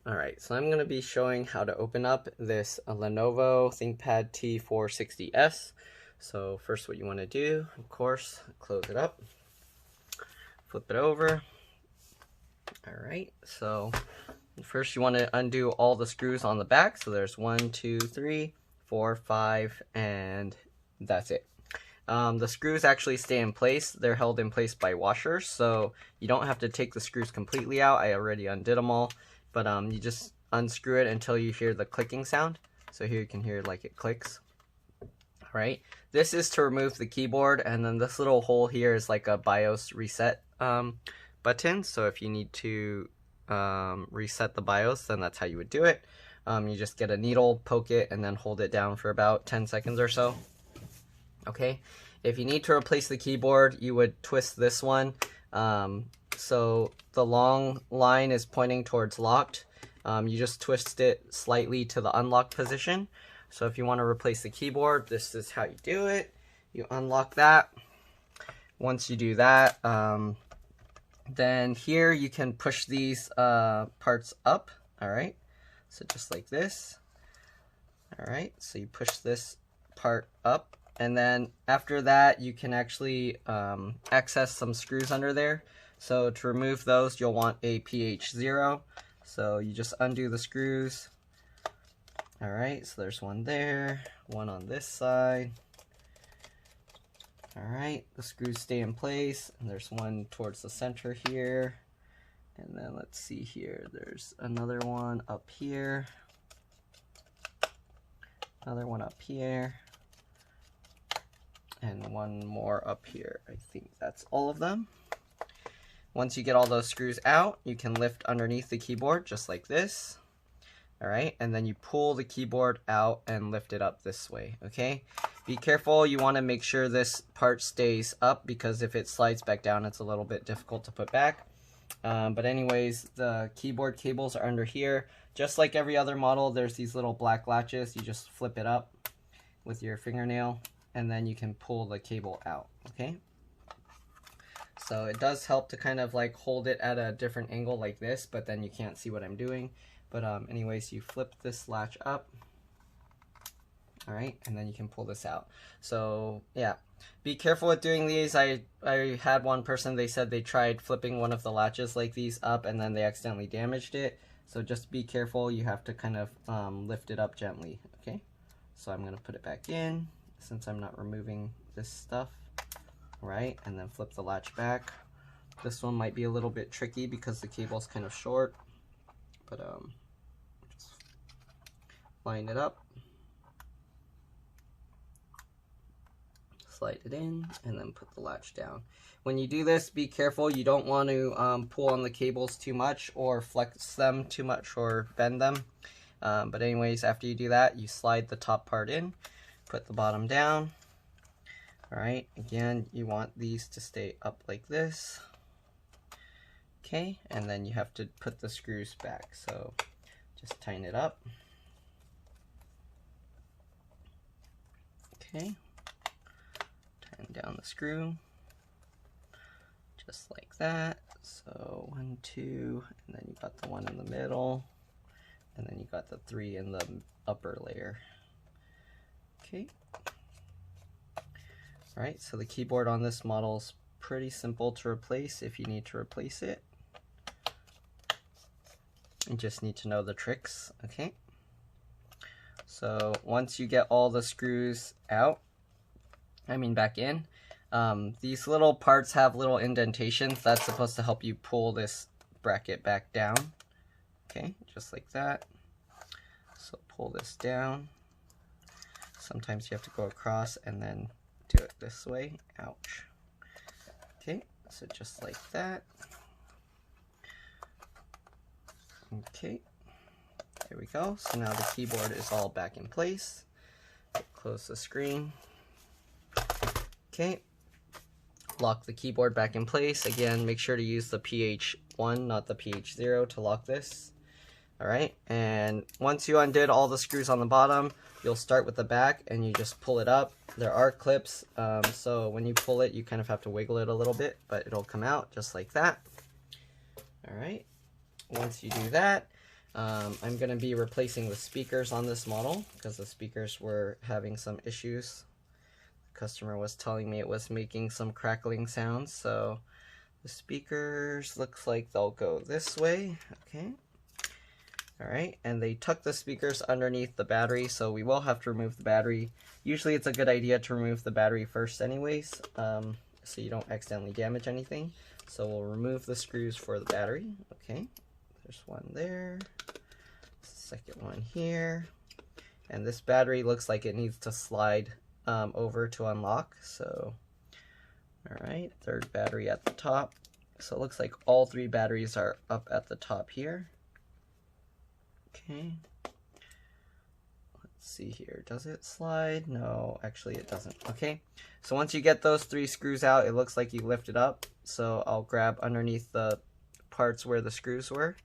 Alright, so I'm going to be showing how to open up this Lenovo Thinkpad T460S. So first what you want to do, of course, close it up, flip it over. Alright, so first you want to undo all the screws on the back. So there's 1, 2, 3, 4, 5, and that's it. The screws actually stay in place. They're held in place by washers, so you don't have to take the screws completely out. I already undid them all, but you just unscrew it until you hear the clicking sound. So here you can hear like it clicks. Alright, this is to remove the keyboard, and then this little hole here is like a BIOS reset button. So if you need to reset the BIOS, then that's how you would do it. You just get a needle, poke it, and then hold it down for about 10 seconds or so. Okay, if you need to replace the keyboard, you would twist this one. So the long line is pointing towards locked. You just twist it slightly to the unlocked position. So if you want to replace the keyboard, this is how you do it. You unlock that. Once you do that, then here you can push these parts up. All right, so just like this. All right, so you push this part up. And then after that, you can actually access some screws under there. So to remove those, you'll want a PH0. So you just undo the screws. All right, so there's one there, one on this side. All right, the screws stay in place. And there's one towards the center here. And then let's see here, there's another one up here. Another one up here. And one more up here. I think that's all of them. Once you get all those screws out, you can lift underneath the keyboard just like this. All right, and then you pull the keyboard out and lift it up this way, okay? Be careful, you want to make sure this part stays up, because if it slides back down, it's a little bit difficult to put back. But anyways, the keyboard cables are under here. Just like every other model, there's these little black latches. You just flip it up with your fingernail, and then you can pull the cable out, okay? So it does help to kind of like hold it at a different angle like this, but then you can't see what I'm doing. But anyways, you flip this latch up, all right, and then you can pull this out. So yeah, be careful with doing these. I had one person, they said they tried flipping one of the latches like these up, and then they accidentally damaged it. So just be careful, you have to kind of lift it up gently, okay? So I'm gonna put it back in, since I'm not removing this stuff, right? And then flip the latch back. This one might be a little bit tricky because the cable's kind of short, but just line it up, slide it in, and then put the latch down. When you do this, be careful. You don't want to pull on the cables too much or flex them too much or bend them. But anyways, after you do that, you slide the top part in, put the bottom down. All right, again, you want these to stay up like this. Okay, and then you have to put the screws back. So just tighten it up. Okay, tighten down the screw, just like that. So 1, 2, and then you got the one in the middle, and then you got the 3 in the upper layer. Okay. All right, so the keyboard on this model is pretty simple to replace if you need to replace it. You just need to know the tricks, okay? So once you get all the screws out, back in, these little parts have little indentations. That's supposed to help you pull this bracket back down, okay? Just like that. So pull this down. Sometimes you have to go across and then do it this way. Ouch. Okay, so just like that. Okay, there we go. So now the keyboard is all back in place. Close the screen. Okay, lock the keyboard back in place. Again, make sure to use the PH1, not the PH0 to lock this. All right, and once you undid all the screws on the bottom, you'll start with the back and you just pull it up. There are clips, so when you pull it, you kind of have to wiggle it a little bit, but it'll come out just like that. All right, once you do that, I'm going to be replacing the speakers on this model because the speakers were having some issues. The customer was telling me it was making some crackling sounds, so the speakers looks like they'll go this way. Okay. Alright, and they tuck the speakers underneath the battery, so we will have to remove the battery. Usually it's a good idea to remove the battery first anyways, so you don't accidentally damage anything. So we'll remove the screws for the battery. Okay, there's one there, second one here, and this battery looks like it needs to slide over to unlock. So, alright, third battery at the top. So it looks like all three batteries are up at the top here. Okay, let's see here. Does it slide? No, actually it doesn't. Okay, so once you get those three screws out, it looks like you lift it up. So I'll grab underneath the parts where the screws were,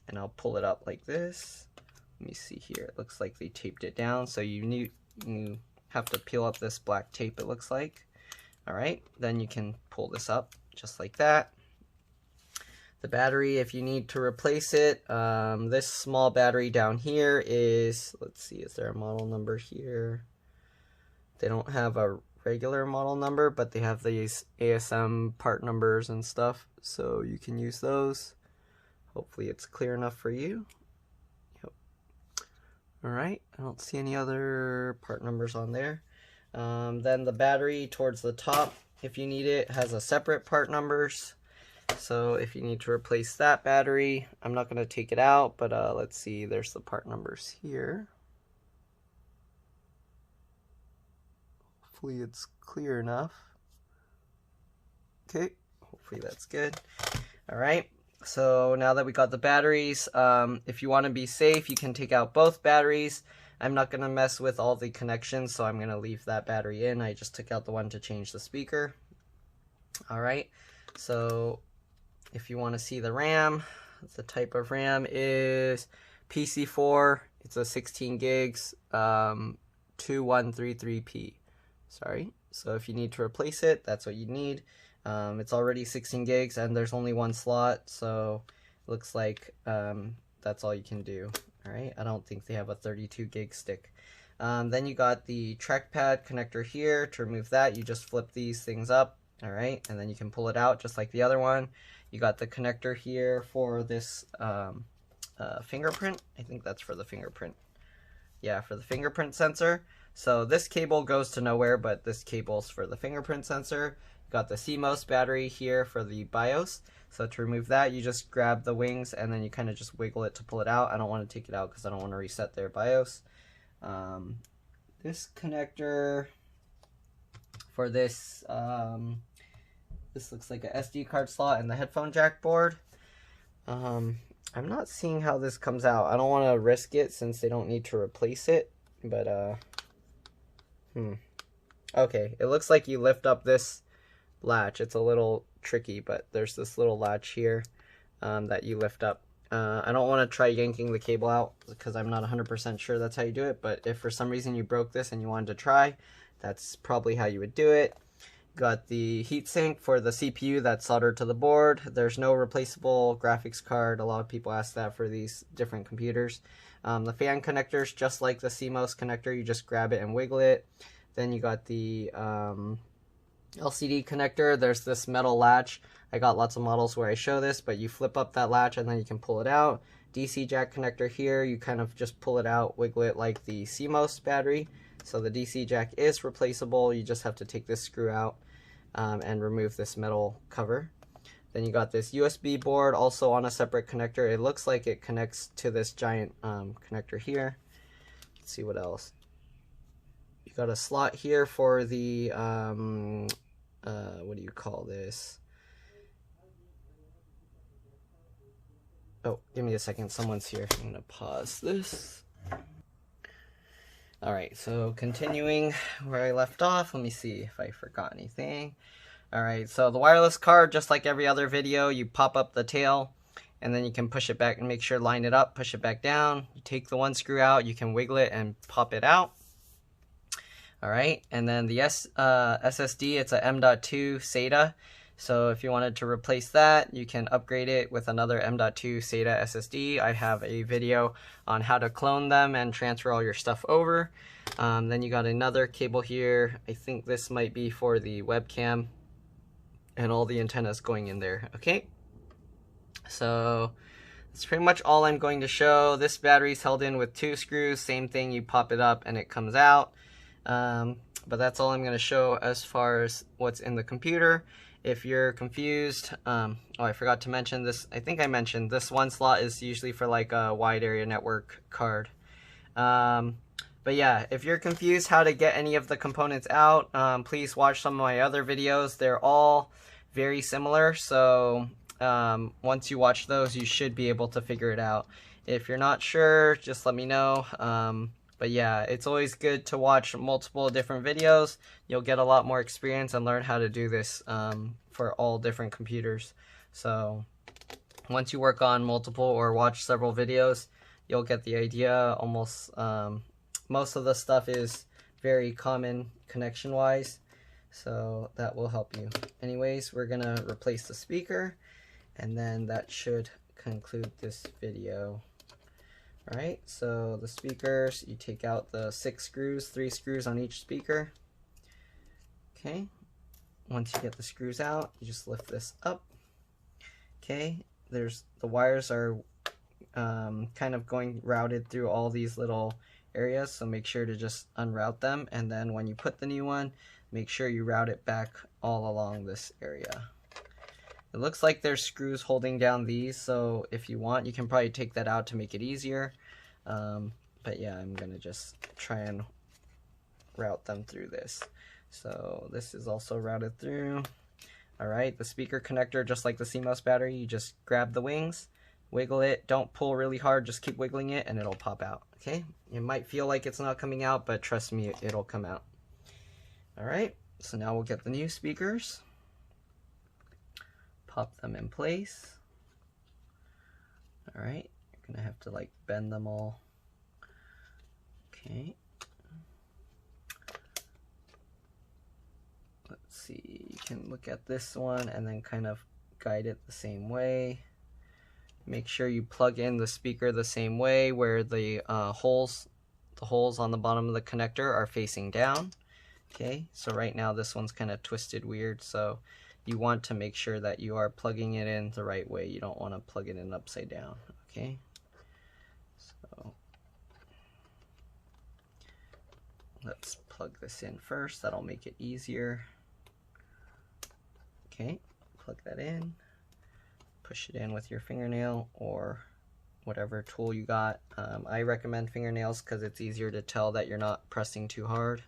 and I'll pull it up like this. Let me see here. It looks like they taped it down, so you have to peel up this black tape, it looks like. Alright, then you can pull this up just like that. The battery, if you need to replace it, this small battery down here is, let's see, is there a model number here? They don't have a regular model number, but they have these ASM part numbers and stuff, so you can use those. Hopefully it's clear enough for you. Yep. Alright, I don't see any other part numbers on there. Then the battery towards the top, if you need it, has a separate part numbers. So if you need to replace that battery, I'm not going to take it out, but let's see, there's the part numbers here. Hopefully it's clear enough. Okay, hopefully that's good. Alright, so now that we got the batteries, if you want to be safe, you can take out both batteries. I'm not going to mess with all the connections, so I'm going to leave that battery in. I just took out the one to change the speaker. Alright, so if you want to see the RAM, the type of RAM is PC4. It's a 16 gigs, 2133P. Sorry. So if you need to replace it, that's what you need. It's already 16 gigs and there's only one slot, so it looks like that's all you can do. Alright, I don't think they have a 32 gig stick. Then you got the trackpad connector here. To remove that, you just flip these things up. Alright, and then you can pull it out just like the other one. You got the connector here for this fingerprint. I think that's for the fingerprint. Yeah, for the fingerprint sensor. So this cable goes to nowhere, but this cable's for the fingerprint sensor. You got the CMOS battery here for the BIOS. So to remove that, you just grab the wings and then you kind of just wiggle it to pull it out. I don't want to take it out because I don't want to reset their BIOS. This connector for this, this looks like a SD card slot and the headphone jack board. I'm not seeing how this comes out. I don't want to risk it since they don't need to replace it, but okay, it looks like you lift up this latch. It's a little tricky, but there's this little latch here that you lift up. I don't want to try yanking the cable out because I'm not 100% sure that's how you do it, but if for some reason you broke this and you wanted to try, that's probably how you would do it. Got the heatsink for the CPU that's soldered to the board. There's no replaceable graphics card. A lot of people ask that for these different computers. The fan connectors, just like the CMOS connector, you just grab it and wiggle it. Then you got the LCD connector. There's this metal latch. I got lots of models where I show this, but you flip up that latch and then you can pull it out. DC jack connector here, you kind of just pull it out, wiggle it like the CMOS battery. So the DC jack is replaceable. You just have to take this screw out and remove this metal cover. Then you got this USB board also on a separate connector. It looks like it connects to this giant connector here. Let's see what else. You got a slot here for the what do you call this? Oh, give me a second. Someone's here. I'm gonna pause this. Alright, so continuing where I left off, let me see if I forgot anything. Alright, so the wireless card, just like every other video, you pop up the tail, and then you can push it back and make sure line it up, push it back down. You take the one screw out, you can wiggle it and pop it out. Alright, and then the SSD, it's a M.2 SATA. So if you wanted to replace that, you can upgrade it with another M.2 SATA SSD. I have a video on how to clone them and transfer all your stuff over. Then you got another cable here. I think this might be for the webcam and all the antennas going in there. Okay, so that's pretty much all I'm going to show. This battery is held in with 2 screws. Same thing, you pop it up and it comes out. But that's all I'm going to show as far as what's in the computer. If you're confused, oh, I forgot to mention this. I think I mentioned this one slot is usually for like a wide area network card. But yeah, if you're confused how to get any of the components out, please watch some of my other videos. They're all very similar, so once you watch those, you should be able to figure it out. If you're not sure, just let me know. But yeah, it's always good to watch multiple different videos. You'll get a lot more experience and learn how to do this for all different computers. So once you work on multiple or watch several videos, you'll get the idea. Almost most of the stuff is very common connection-wise, so that will help you. Anyways, we're gonna replace the speaker, and then that should conclude this video. Alright, so the speakers, you take out the 6 screws, 3 screws on each speaker. Okay, once you get the screws out, you just lift this up. Okay, the wires are kind of going routed through all these little areas, so make sure to just unroute them, and then when you put the new one, make sure you route it back all along this area. It looks like there's screws holding down these, so if you want, you can probably take that out to make it easier. But yeah, I'm gonna just try and route them through this. So this is also routed through. Alright, the speaker connector, just like the CMOS battery, you just grab the wings, wiggle it, don't pull really hard, just keep wiggling it and it'll pop out. Okay, it might feel like it's not coming out, but trust me, it'll come out. Alright, so now we'll get the new speakers. Pop them in place. Alright, you're gonna have to like bend them all. Okay. Let's see, you can look at this one and then kind of guide it the same way. Make sure you plug in the speaker the same way, where the holes on the bottom of the connector are facing down. Okay, so right now this one's kind of twisted weird, so you want to make sure that you are plugging it in the right way. You don't want to plug it in upside down. Okay, so let's plug this in first. That'll make it easier. Okay, plug that in. Push it in with your fingernail or whatever tool you got. I recommend fingernails because it's easier to tell that you're not pressing too hard.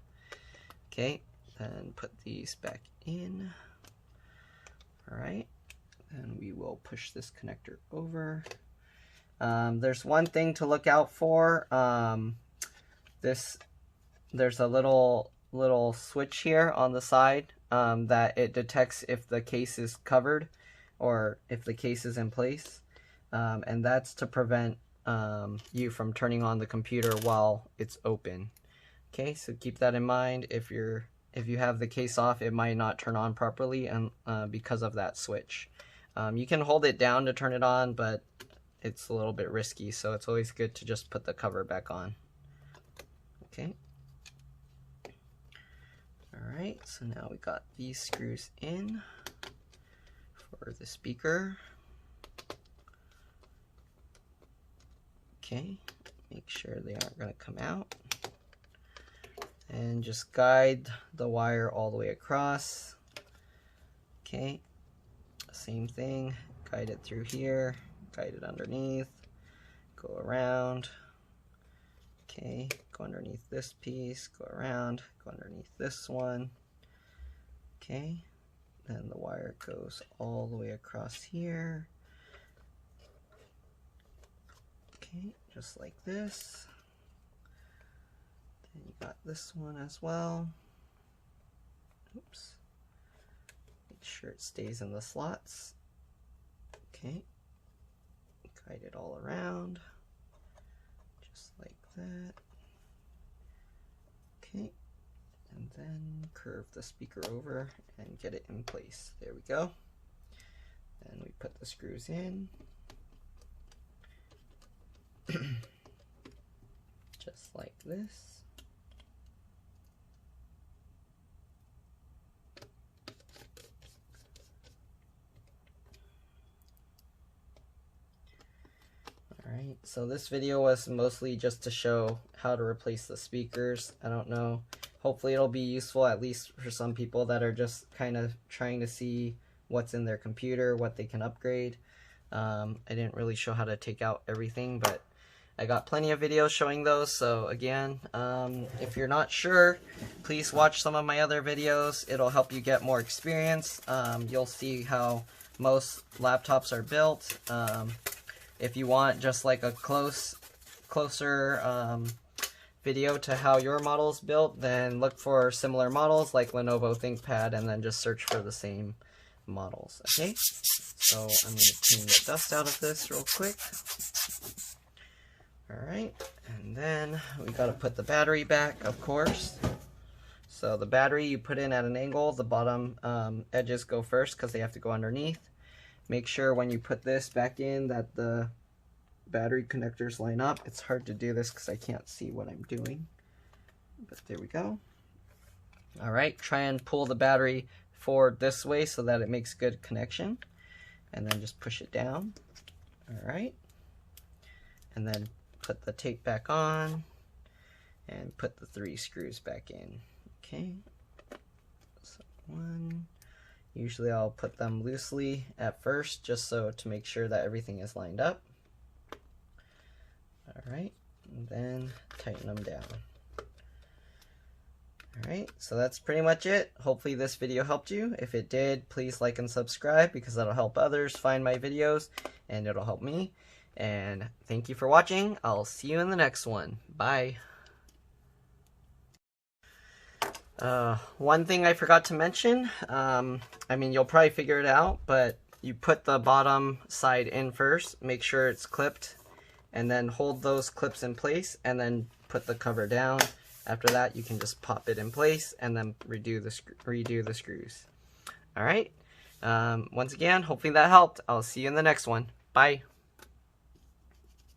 Okay, then put these back in. Alright, and we will push this connector over. There's one thing to look out for. There's a little switch here on the side that it detects if the case is covered or if the case is in place, and that's to prevent you from turning on the computer while it's open. Okay, so keep that in mind. If you have the case off, it might not turn on properly, and because of that switch. You can hold it down to turn it on, but it's a little bit risky, so it's always good to just put the cover back on. Okay. Alright, so now we got these screws in for the speaker. Okay, make sure they aren't going to come out. And just guide the wire all the way across. Okay, same thing, guide it through here, guide it underneath, go around. Okay, go underneath this piece, go around, go underneath this one. Okay, then the wire goes all the way across here. Okay, just like this. Then you got this one as well. Oops. Make sure it stays in the slots. Okay, guide it all around, just like that. Okay, and then curve the speaker over and get it in place. There we go. Then we put the screws in. Just like this. Alright, so this video was mostly just to show how to replace the speakers. I don't know. Hopefully it'll be useful, at least for some people that are just kind of trying to see what's in their computer, what they can upgrade. I didn't really show how to take out everything, but I got plenty of videos showing those. So again, if you're not sure, please watch some of my other videos. It'll help you get more experience. You'll see how most laptops are built. If you want just like a closer video to how your model is built, then look for similar models like Lenovo Thinkpad and then just search for the same models. Okay, so I'm going to clean the dust out of this real quick. Alright, and then we got to put the battery back, of course. So the battery you put in at an angle, the bottom edges go first because they have to go underneath. Make sure when you put this back in that the battery connectors line up. It's hard to do this because I can't see what I'm doing, but there we go. Alright, try and pull the battery forward this way so that it makes good connection, and then just push it down. Alright, and then put the tape back on and put the 3 screws back in. Okay, so one. Usually I'll put them loosely at first just so to make sure that everything is lined up. Alright, and then tighten them down. Alright, so that's pretty much it. Hopefully this video helped you. If it did, please like and subscribe because that'll help others find my videos and it'll help me. And thank you for watching. I'll see you in the next one. Bye. One thing I forgot to mention, I mean, you'll probably figure it out, but you put the bottom side in first, make sure it's clipped, and then hold those clips in place, and then put the cover down. After that, you can just pop it in place, and then redo the screws. Alright, once again, hopefully that helped. I'll see you in the next one. Bye.